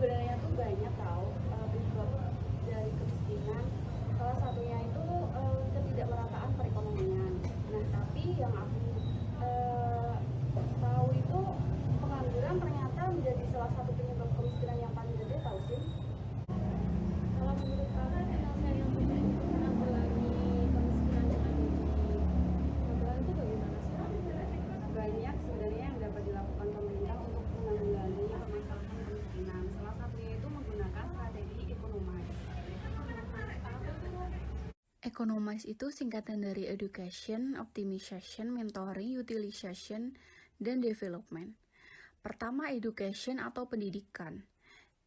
Sebenarnya tuh banyak tahu penyebab dari kemiskinan. Salah satunya itu ketidakmerataan perekonomian. Nah, tapi yang aku tahu itu pengangguran ternyata menjadi salah satu penyebab kemiskinan yang paling gede, tahu sih? Kalau menurut kamu penyelesaian yang terbaik itu menanggulangi kemiskinan yang ada di Magelang itu bagaimana sih? Banyak sebenarnya yang dapat dilakukan pemerintah untuk menanggulangi permasalahan kemiskinan. Salah satunya itu menggunakan strategi Economize. Economize itu singkatan dari Education, Optimization, Mentoring, Utilization, dan Development. Pertama, education atau pendidikan.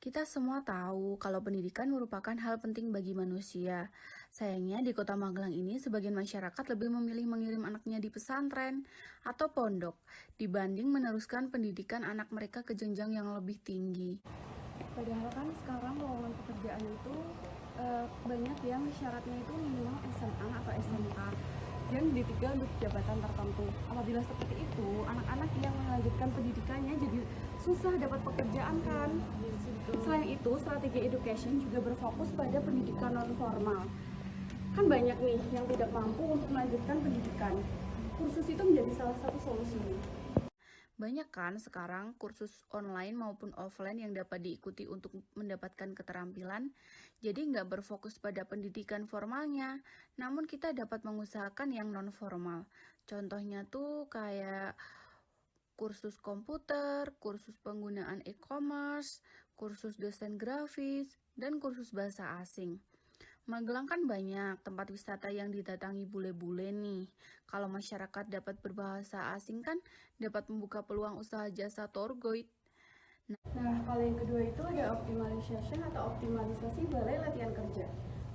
Kita semua tahu kalau pendidikan merupakan hal penting bagi manusia. Sayangnya di Kota Magelang ini sebagian masyarakat lebih memilih mengirim anaknya di pesantren atau pondok dibanding meneruskan pendidikan anak mereka ke jenjang yang lebih tinggi. Padahal kan sekarang lowongan pekerjaan itu banyak yang syaratnya itu minimal SMA atau SMK dan D3 untuk jabatan tertentu. Apabila seperti itu, anak-anak yang melanjutkan pendidikannya jadi susah dapat pekerjaan kan. Selain itu, strategi education juga berfokus pada pendidikan non formal. Kan banyak nih yang tidak mampu untuk melanjutkan pendidikan. Kursus itu menjadi salah satu solusi. Banyak kan sekarang kursus online maupun offline yang dapat diikuti untuk mendapatkan keterampilan, jadi nggak berfokus pada pendidikan formalnya, namun kita dapat mengusahakan yang non-formal. Contohnya tuh kayak kursus komputer, kursus penggunaan e-commerce, kursus desain grafis, dan kursus bahasa asing. Magelang kan banyak tempat wisata yang didatangi bule-bule nih. Kalau masyarakat dapat berbahasa asing kan dapat membuka peluang usaha jasa tour guide. Nah, kalau yang kedua itu ada optimization atau optimalisasi balai latihan kerja.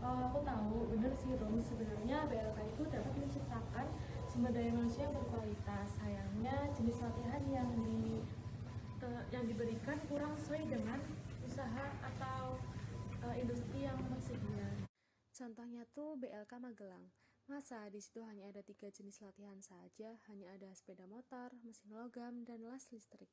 Aku tahu, bener sih Rum, sebenarnya BLK itu dapat menciptakan sumber daya manusia yang berkualitas. Sayangnya jenis latihan yang diberikan kurang sesuai dengan usaha atau industri yang tersedia. Contohnya tuh BLK Magelang. Masa di situ hanya ada 3 jenis latihan saja, hanya ada sepeda motor, mesin logam, dan las listrik.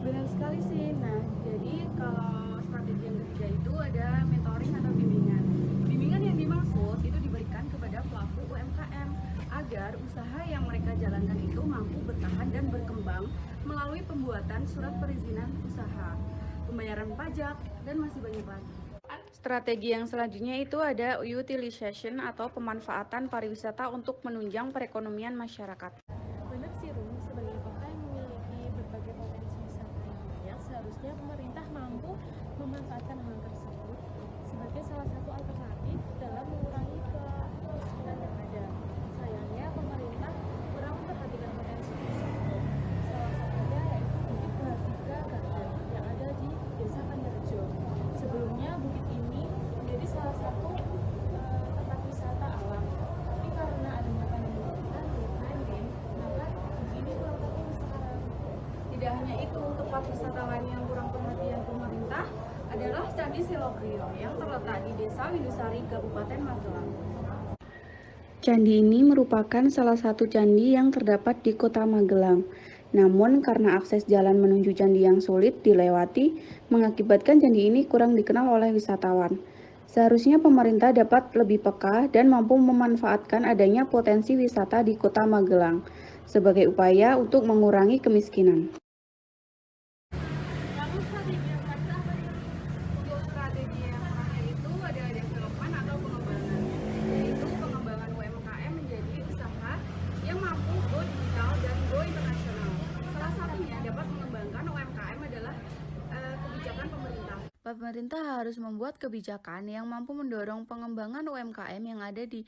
Benar sekali sih. Nah, jadi kalau strategi yang ketiga itu ada mentoring atau bimbingan. Bimbingan yang dimaksud itu diberikan kepada pelaku UMKM agar usaha yang mereka jalankan itu mampu bertahan dan berkembang melalui pembuatan surat perizinan usaha, pembayaran pajak, dan masih banyak lagi. Strategi yang selanjutnya itu ada utilization atau pemanfaatan pariwisata untuk menunjang perekonomian masyarakat. Benar sih Rum, sebagai kota yang memiliki berbagai potensi wisata yang banyak, seharusnya pemerintah mampu memanfaatkan hal tersebut sebagai salah satu alternatif dalam mengurangi kemiskinan yang ada. Sayangnya pemerintah kurang memperhatikan potensi tersebut. Salah satunya yaitu Bukit Bahagia Garden yang ada di Desa Pandarejo. Sebelumnya bukit ini menjadi salah satu tempat wisata alam, tapi karena adanya pandemi COVID-19, maka bukit ini kurang terurus sekarang. Tidak hanya itu, tempat wisata lain yang kurang perhatian pemerintah adalah Candi Selokrio yang terletak di Desa Windusari, Kabupaten Magelang. Candi ini merupakan salah satu candi yang terdapat di Kota Magelang. Namun karena akses jalan menuju candi yang sulit dilewati, mengakibatkan candi ini kurang dikenal oleh wisatawan. Seharusnya pemerintah dapat lebih peka dan mampu memanfaatkan adanya potensi wisata di Kota Magelang sebagai upaya untuk mengurangi kemiskinan. Lalu strategi yang terakhir apa nih? Untuk strategi yang terakhir itu ada development atau pengembangan, yaitu pengembangan UMKM menjadi usaha yang mampu go digital dan go internasional. Salah satunya dapat mengembangkan UMKM adalah kebijakan pemerintah. Pemerintah harus membuat kebijakan yang mampu mendorong pengembangan UMKM yang ada di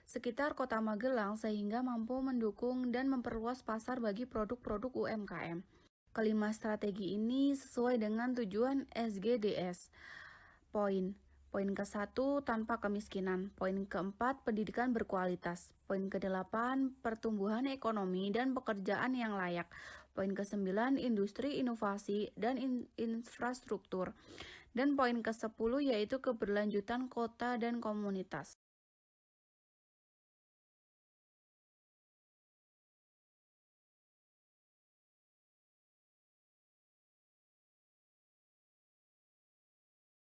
sekitar Kota Magelang sehingga mampu mendukung dan memperluas pasar bagi produk-produk UMKM. Kelima strategi ini sesuai dengan tujuan SGDS. Poin ke-1, tanpa kemiskinan. Poin ke-4, pendidikan berkualitas. Poin ke-8, pertumbuhan ekonomi dan pekerjaan yang layak. Poin ke-9, industri, inovasi, dan infrastruktur. Dan poin ke-10 yaitu keberlanjutan kota dan komunitas.